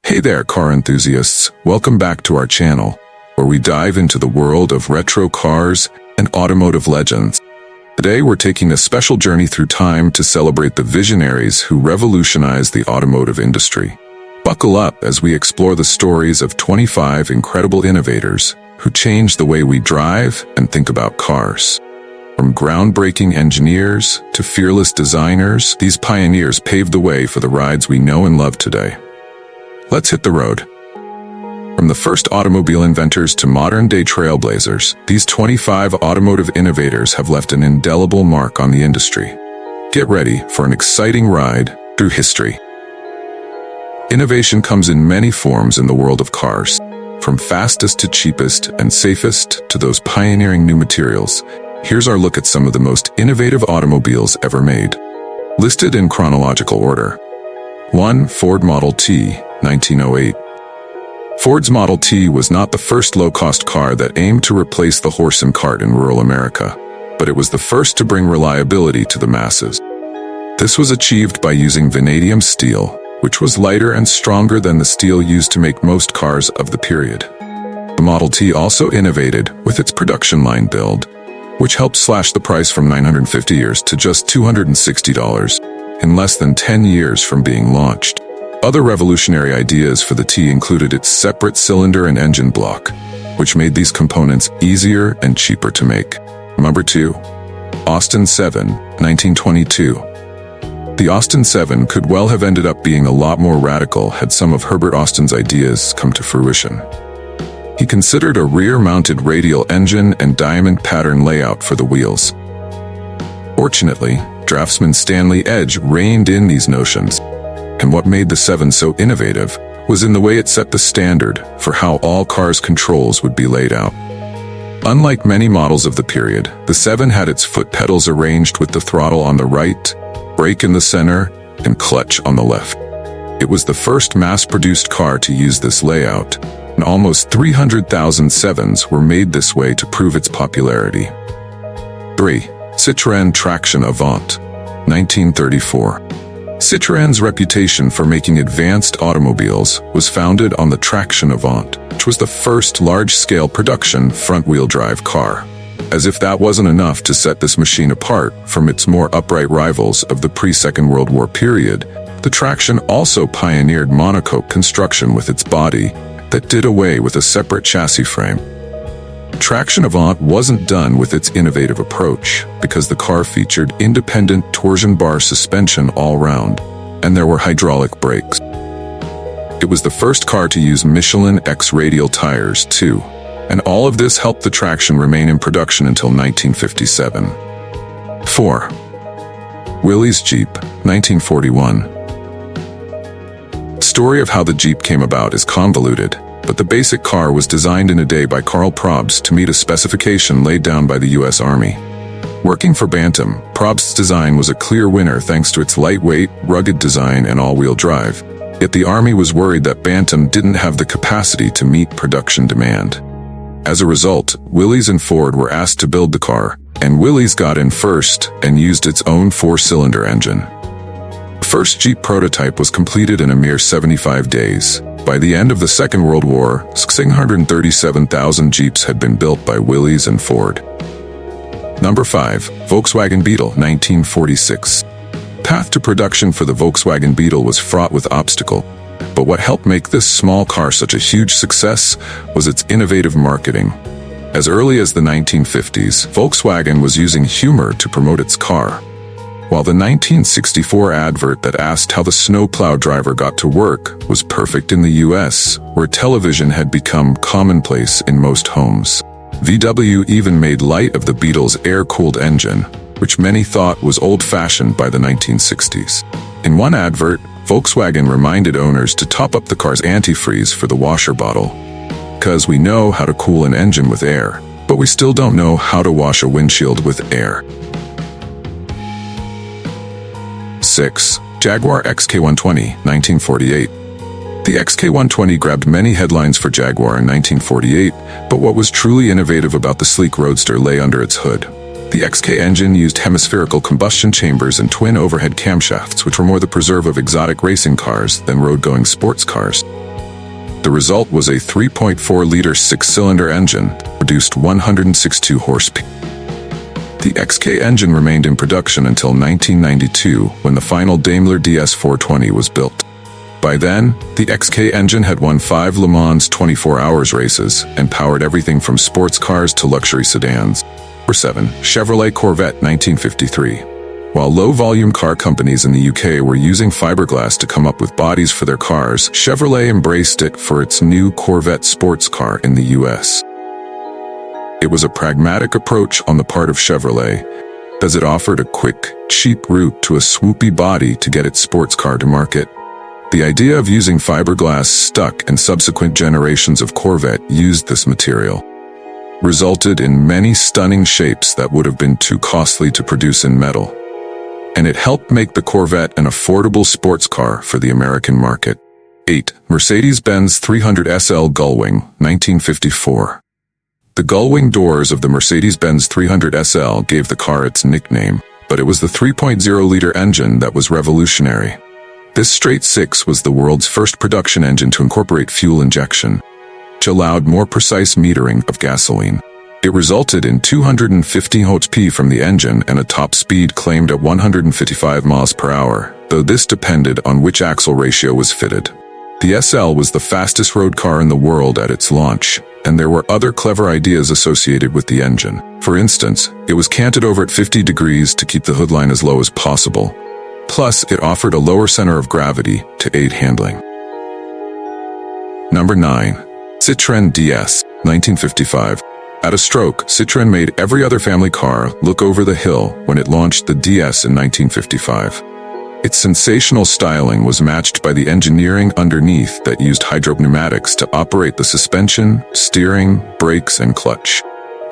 Hey there, car enthusiasts. Welcome back to our channel, where we dive into the world of retro cars and automotive legends. Today, we're taking a special journey through time to celebrate the visionaries who revolutionized the automotive industry. Buckle up as we explore the stories of 25 incredible innovators who changed the way we drive and think about cars. From groundbreaking engineers to fearless designers, these pioneers paved the way for the rides we know and love today. Let's hit the road. From the first automobile inventors to modern-day trailblazers, these 25 automotive innovators have left an indelible mark on the industry. Get ready for an exciting ride through history. Innovation comes in many forms in the world of cars, from fastest to cheapest and safest to those pioneering new materials. Here's our look at some of the most innovative automobiles ever made. Listed in chronological order. 1. Ford Model T, 1908. Ford's Model T was not the first low-cost car that aimed to replace the horse and cart in rural America, but it was the first to bring reliability to the masses. This was achieved by using vanadium steel, which was lighter and stronger than the steel used to make most cars of the period. The Model T also innovated with its production line build, which helped slash the price from $950 to just $260 in less than 10 years from being launched. Other revolutionary ideas for the T included its separate cylinder and engine block, which made these components easier and cheaper to make. Number 2. Austin 7, 1922. The Austin 7 could well have ended up being a lot more radical had some of Herbert Austin's ideas come to fruition. He considered a rear-mounted radial engine and diamond pattern layout for the wheels. Fortunately, draftsman Stanley Edge reined in these notions, and what made the 7 so innovative was in the way it set the standard for how all cars' controls would be laid out. Unlike many models of the period, the 7 had its foot pedals arranged with the throttle on the right, brake in the center, and clutch on the left. It was the first mass-produced car to use this layout, and almost 300,000 7s were made this way to prove its popularity. 3. Citroën Traction Avant, 1934. Citroën's reputation for making advanced automobiles was founded on the Traction Avant, which was the first large-scale production front-wheel drive car. As if that wasn't enough to set this machine apart from its more upright rivals of the pre-Second World War period, the Traction also pioneered monocoque construction with its body that did away with a separate chassis frame. Traction Avant wasn't done with its innovative approach because the car featured independent torsion bar suspension all round, and there were hydraulic brakes. It was the first car to use Michelin X radial tires too, and all of this helped the Traction remain in production until 1957. 4. Willys Jeep, 1941. The story of how the Jeep came about is convoluted, but the basic car was designed in a day by Karl Probst to meet a specification laid down by the U.S. Army. Working for Bantam, Probst's design was a clear winner thanks to its lightweight, rugged design and all-wheel drive. Yet the Army was worried that Bantam didn't have the capacity to meet production demand. As a result, Willys and Ford were asked to build the car, and Willys got in first and used its own 4-cylinder engine. The first Jeep prototype was completed in a mere 75 days. By the end of the Second World War, 637,000 Jeeps had been built by Willys and Ford. Number 5. Volkswagen Beetle, 1946. The path to production for the Volkswagen Beetle was fraught with obstacles, but what helped make this small car such a huge success was its innovative marketing. As early as the 1950s, Volkswagen was using humor to promote its car. While the 1964 advert that asked how the snowplow driver got to work was perfect in the US, where television had become commonplace in most homes. VW even made light of the Beetle's air-cooled engine, which many thought was old-fashioned by the 1960s. In one advert, Volkswagen reminded owners to top up the car's antifreeze for the washer bottle. Because we know how to cool an engine with air, but we still don't know how to wash a windshield with air. 6. Jaguar XK120, 1948. The XK120 grabbed many headlines for Jaguar in 1948, but what was truly innovative about the sleek roadster lay under its hood. The XK engine used hemispherical combustion chambers and twin overhead camshafts, which were more the preserve of exotic racing cars than road-going sports cars. The result was a 3.4-liter six-cylinder engine, produced 162 horsepower. The XK engine remained in production until 1992, when the final Daimler DS420 was built. By then, the XK engine had won 5 Le Mans 24 Hours races and powered everything from sports cars to luxury sedans. Number 7. Chevrolet Corvette 1953. While low-volume car companies in the UK were using fiberglass to come up with bodies for their cars, Chevrolet embraced it for its new Corvette sports car in the US. It was a pragmatic approach on the part of Chevrolet, as it offered a quick, cheap route to a swoopy body to get its sports car to market. The idea of using fiberglass stuck, and subsequent generations of Corvette used this material, resulted in many stunning shapes that would have been too costly to produce in metal. And it helped make the Corvette an affordable sports car for the American market. 8. Mercedes-Benz 300 SL Gullwing, 1954. The gullwing doors of the Mercedes-Benz 300 SL gave the car its nickname, but it was the 3.0-liter engine that was revolutionary. This straight-six was the world's first production engine to incorporate fuel injection, which allowed more precise metering of gasoline. It resulted in 250 HP from the engine and a top speed claimed at 155 miles per hour, though this depended on which axle ratio was fitted. The SL was the fastest road car in the world at its launch, and there were other clever ideas associated with the engine. For instance, it was canted over at 50 degrees to keep the hoodline as low as possible. Plus, it offered a lower center of gravity to aid handling. Number 9. Citroën DS, 1955. At a stroke, Citroën made every other family car look over the hill when it launched the DS in 1955. Its sensational styling was matched by the engineering underneath that used hydropneumatics to operate the suspension, steering, brakes, and clutch.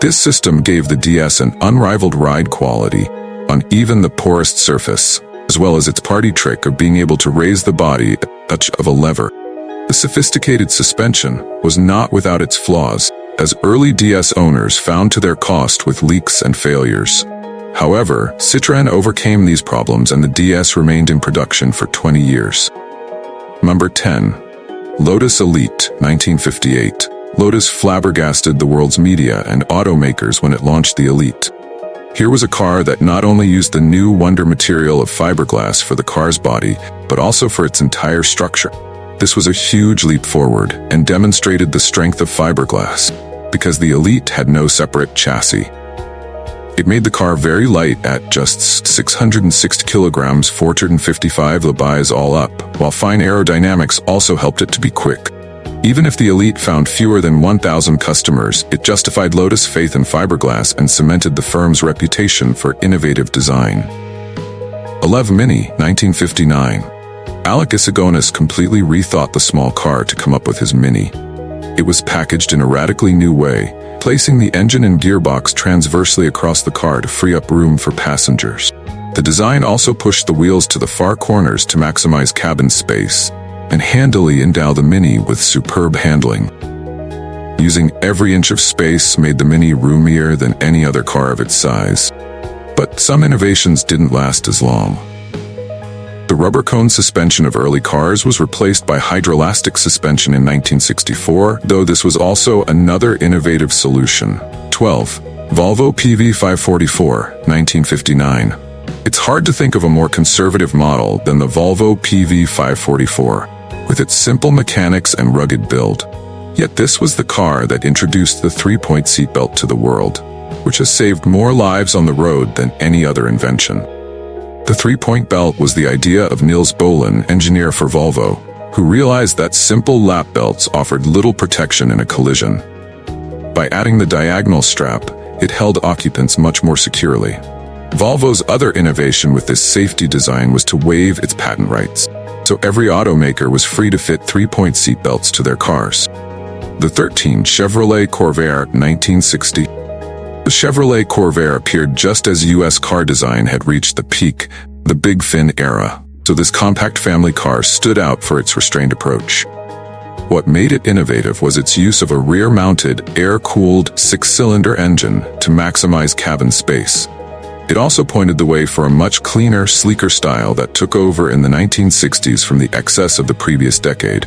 This system gave the DS an unrivaled ride quality on even the poorest surface, as well as its party trick of being able to raise the body at the touch of a lever. The sophisticated suspension was not without its flaws, as early DS owners found to their cost with leaks and failures. However, Citroën overcame these problems and the DS remained in production for 20 years. Number 10. Lotus Elite, 1958. Lotus flabbergasted the world's media and automakers when it launched the Elite. Here was a car that not only used the new wonder material of fiberglass for the car's body, but also for its entire structure. This was a huge leap forward and demonstrated the strength of fiberglass, because the Elite had no separate chassis. It made the car very light at just 660 kilograms, 455 lbs all up, while fine aerodynamics also helped it to be quick. Even if the Elite found fewer than 1,000 customers, it justified Lotus' faith in fiberglass and cemented the firm's reputation for innovative design. 11 Mini, 1959. Alec Isagonis completely rethought the small car to come up with his Mini. It was packaged in a radically new way, placing the engine and gearbox transversely across the car to free up room for passengers. The design also pushed the wheels to the far corners to maximize cabin space, and handily endow the Mini with superb handling. Using every inch of space made the Mini roomier than any other car of its size. But some innovations didn't last as long. The rubber cone suspension of early cars was replaced by hydroelastic suspension in 1964, though this was also another innovative solution. 12. Volvo PV544, 1959. It's hard to think of a more conservative model than the Volvo PV544, with its simple mechanics and rugged build. Yet this was the car that introduced the three-point seatbelt to the world, which has saved more lives on the road than any other invention. The three-point belt was the idea of Niels Bohlin, engineer for Volvo, who realized that simple lap belts offered little protection in a collision. By adding the diagonal strap, it held occupants much more securely. Volvo's other innovation with this safety design was to waive its patent rights, so every automaker was free to fit three-point seatbelts to their cars. The 13 Chevrolet Corvair, 1960. The Chevrolet Corvair appeared just as U.S. car design had reached the peak, the big fin era, so this compact family car stood out for its restrained approach. What made it innovative was its use of a rear-mounted, air-cooled, six-cylinder engine to maximize cabin space. It also pointed the way for a much cleaner, sleeker style that took over in the 1960s from the excess of the previous decade.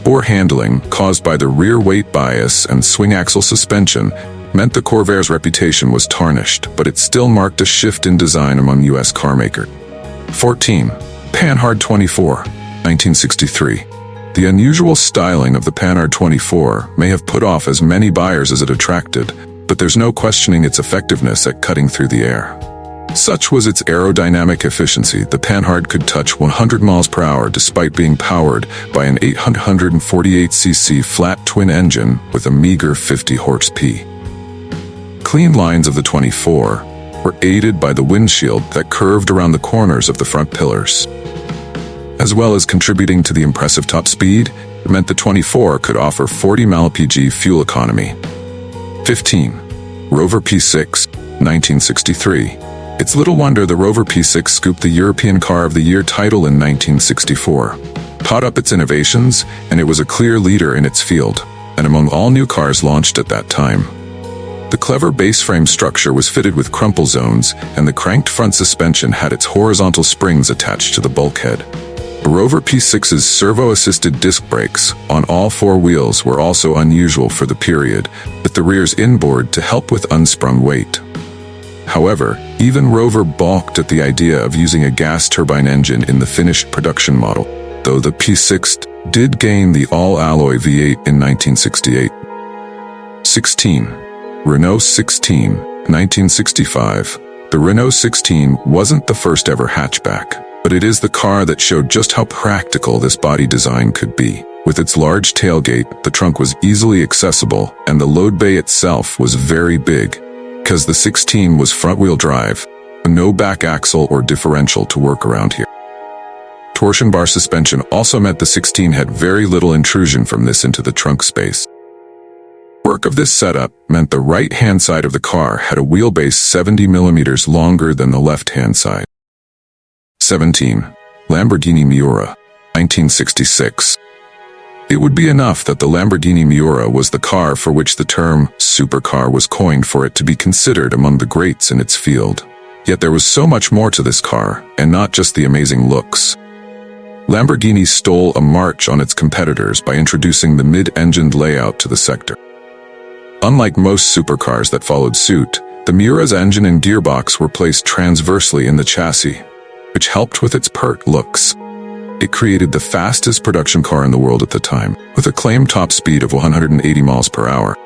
Poor handling, caused by the rear weight bias and swing axle suspension, meant the Corvair's reputation was tarnished, but it still marked a shift in design among U.S. carmakers. 14. Panhard 24, 1963. The unusual styling of the Panhard 24 may have put off as many buyers as it attracted, but there's no questioning its effectiveness at cutting through the air. Such was its aerodynamic efficiency, the Panhard could touch 100 miles per hour despite being powered by an 848cc flat twin engine with a meager 50 horse-p. Clean lines of the 24 were aided by the windshield that curved around the corners of the front pillars. As well as contributing to the impressive top speed, it meant the 24 could offer 40 mpg fuel economy. 15. Rover P6, 1963. It's little wonder the Rover P6 scooped the European Car of the Year title in 1964. Taught up its innovations, and it was a clear leader in its field, and among all new cars launched at that time. The clever base frame structure was fitted with crumple zones, and the cranked front suspension had its horizontal springs attached to the bulkhead. The Rover P6's servo-assisted disc brakes on all four wheels were also unusual for the period, with the rear's inboard to help with unsprung weight. However, even Rover balked at the idea of using a gas turbine engine in the finished production model, though the P6 did gain the all-alloy V8 in 1968. 16. Renault 16, 1965. The Renault 16 wasn't the first ever hatchback, but it is the car that showed just how practical this body design could be. With its large tailgate, the trunk was easily accessible, and the load bay itself was very big. Because the 16 was front-wheel drive, no back axle or differential to work around here. Torsion bar suspension also meant the 16 had very little intrusion from this into the trunk space. Work of this setup meant the right-hand side of the car had a wheelbase 70 millimeters longer than the left-hand side. 17. Lamborghini Miura, 1966. It would be enough that the Lamborghini Miura was the car for which the term supercar was coined for it to be considered among the greats in its field. Yet there was so much more to this car, and not just the amazing looks. Lamborghini stole a march on its competitors by introducing the mid-engined layout to the sector. Unlike most supercars that followed suit, the Miura's engine and gearbox were placed transversely in the chassis, which helped with its pert looks. It created the fastest production car in the world at the time, with a claimed top speed of 180 miles per hour.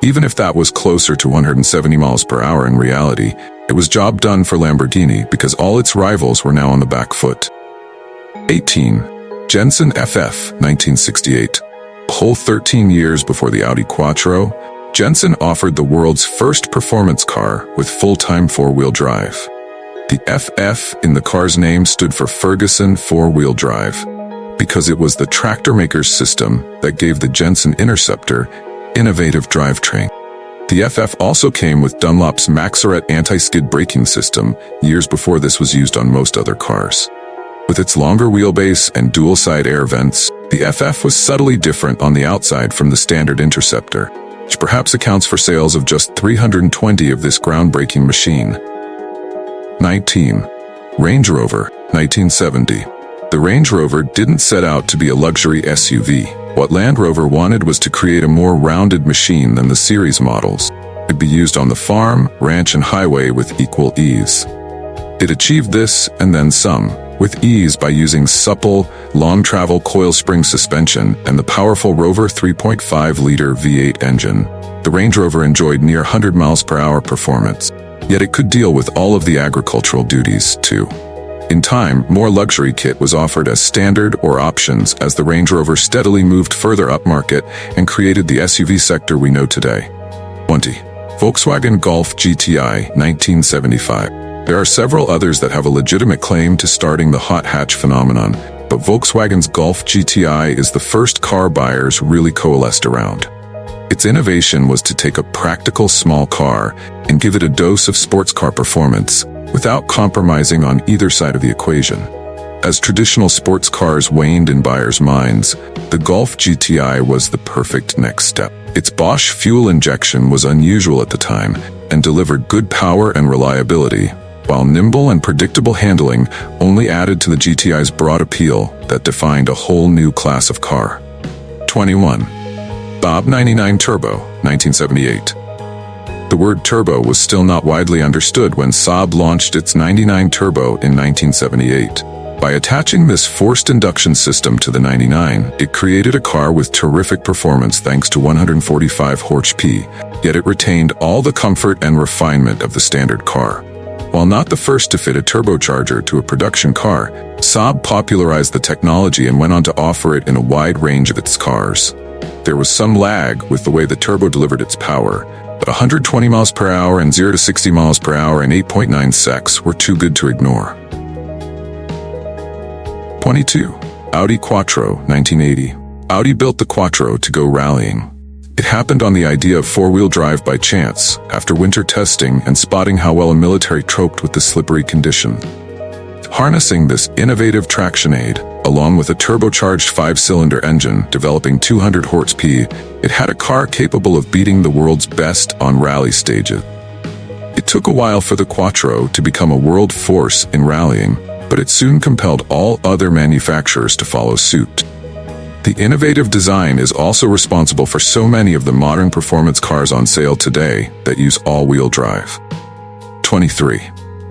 Even if that was closer to 170 miles per hour in reality, it was job done for Lamborghini because all its rivals were now on the back foot. 18. Jensen FF, 1968. A whole 13 years before the Audi Quattro, Jensen offered the world's first performance car with full-time four-wheel drive. The FF in the car's name stood for Ferguson four-wheel drive, because it was the tractor maker's system that gave the Jensen Interceptor innovative drivetrain. The FF also came with Dunlop's Maxaret anti-skid braking system years before this was used on most other cars. With its longer wheelbase and dual-side air vents, the FF was subtly different on the outside from the standard Interceptor, which perhaps accounts for sales of just 320 of this groundbreaking machine. 19. Range Rover, 1970. The Range Rover didn't set out to be a luxury SUV. What Land Rover wanted was to create a more rounded machine than the series models. It could be used on the farm, ranch, and highway with equal ease. It achieved this, and then some, with ease by using supple, long-travel coil spring suspension and the powerful Rover 3.5-liter V8 engine. The Range Rover enjoyed near 100 miles per hour performance. Yet it could deal with all of the agricultural duties, too. In time, more luxury kit was offered as standard or options as the Range Rover steadily moved further upmarket and created the SUV sector we know today. 20. Volkswagen Golf GTI, 1975. There are several others that have a legitimate claim to starting the hot hatch phenomenon, but Volkswagen's Golf GTI is the first car buyers really coalesced around. Its innovation was to take a practical small car and give it a dose of sports car performance without compromising on either side of the equation. As traditional sports cars waned in buyers' minds, the Golf GTI was the perfect next step. Its Bosch fuel injection was unusual at the time and delivered good power and reliability, while nimble and predictable handling only added to the GTI's broad appeal that defined a whole new class of car. 21. Saab 99 Turbo, 1978. The word turbo was still not widely understood when Saab launched its 99 Turbo in 1978. By attaching this forced induction system to the 99, it created a car with terrific performance thanks to 145 HP, yet it retained all the comfort and refinement of the standard car. While not the first to fit a turbocharger to a production car, Saab popularized the technology and went on to offer it in a wide range of its cars. There was some lag with the way the turbo delivered its power, but 120 miles per hour and 0 to 60 miles per hour in 8.9 seconds were too good to ignore. 22. Audi Quattro, 1980. Audi built the Quattro to go rallying. It happened on the idea of four-wheel drive by chance, after winter testing and spotting how well a military coped with the slippery condition. Harnessing this innovative traction aid, along with a turbocharged 5-cylinder engine developing 200 HP, it had a car capable of beating the world's best on rally stages. It took a while for the Quattro to become a world force in rallying, but it soon compelled all other manufacturers to follow suit. The innovative design is also responsible for so many of the modern performance cars on sale today that use all-wheel drive. 23.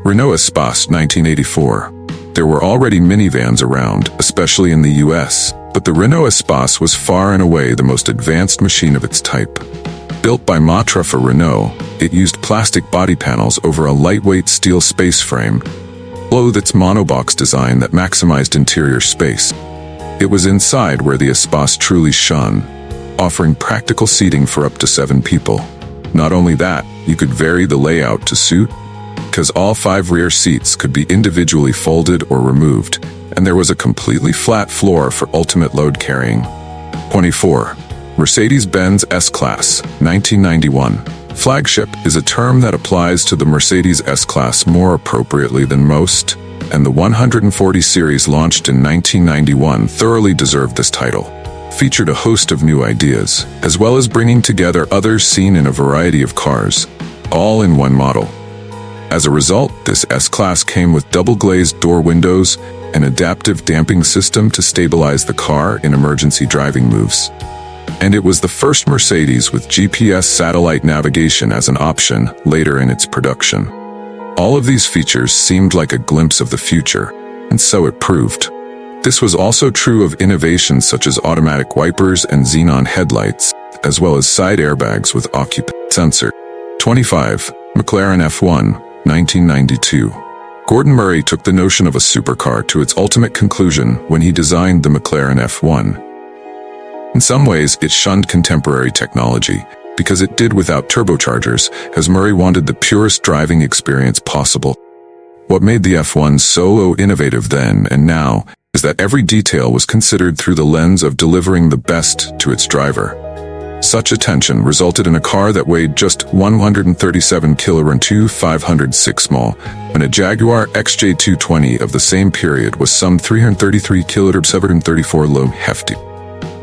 Renault Espace, 1984. There were already minivans around, especially in the US, but the Renault Espace was far and away the most advanced machine of its type. Built by Matra for Renault, it used plastic body panels over a lightweight steel space frame, with its monobox design that maximized interior space. It was inside where the Espace truly shone, offering practical seating for up to 7 people. Not only that, you could vary the layout to suit, because all 5 rear seats could be individually folded or removed, and there was a completely flat floor for ultimate load carrying. 24. Mercedes-Benz S-Class, 1991. Flagship is a term that applies to the Mercedes S-Class more appropriately than most, and the 140 series launched in 1991 thoroughly deserved this title. Featured a host of new ideas, as well as bringing together others seen in a variety of cars, all in one model. As a result, this S-Class came with double-glazed door windows, an adaptive damping system to stabilize the car in emergency driving moves. And it was the first Mercedes with GPS satellite navigation as an option later in its production. All of these features seemed like a glimpse of the future, and so it proved. This was also true of innovations such as automatic wipers and xenon headlights, as well as side airbags with occupant sensor. 25. McLaren F1, 1992. Gordon Murray took the notion of a supercar to its ultimate conclusion when he designed the McLaren F1. In some ways, it shunned contemporary technology, because it did without turbochargers, as Murray wanted the purest driving experience possible. What made the F1 so innovative then and now is that every detail was considered through the lens of delivering the best to its driver. Such attention resulted in a car that weighed just 137 kilograms to 506 small, when a Jaguar XJ220 of the same period was some 333 kilograms 734 low hefty.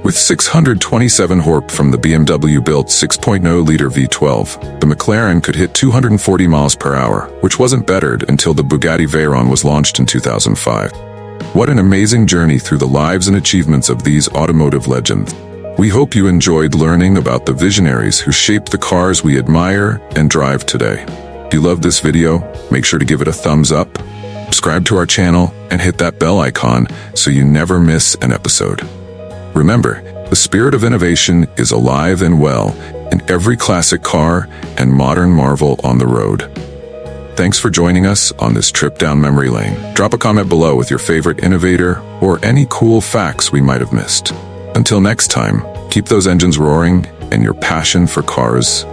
With 627 horsepower from the BMW-built 6.0-liter V12, the McLaren could hit 240 miles per hour, which wasn't bettered until the Bugatti Veyron was launched in 2005. What an amazing journey through the lives and achievements of these automotive legends. We hope you enjoyed learning about the visionaries who shaped the cars we admire and drive today. If you loved this video, make sure to give it a thumbs up, subscribe to our channel, and hit that bell icon so you never miss an episode. Remember, the spirit of innovation is alive and well in every classic car and modern marvel on the road. Thanks for joining us on this trip down memory lane. Drop a comment below with your favorite innovator or any cool facts we might have missed. Until next time, keep those engines roaring and your passion for cars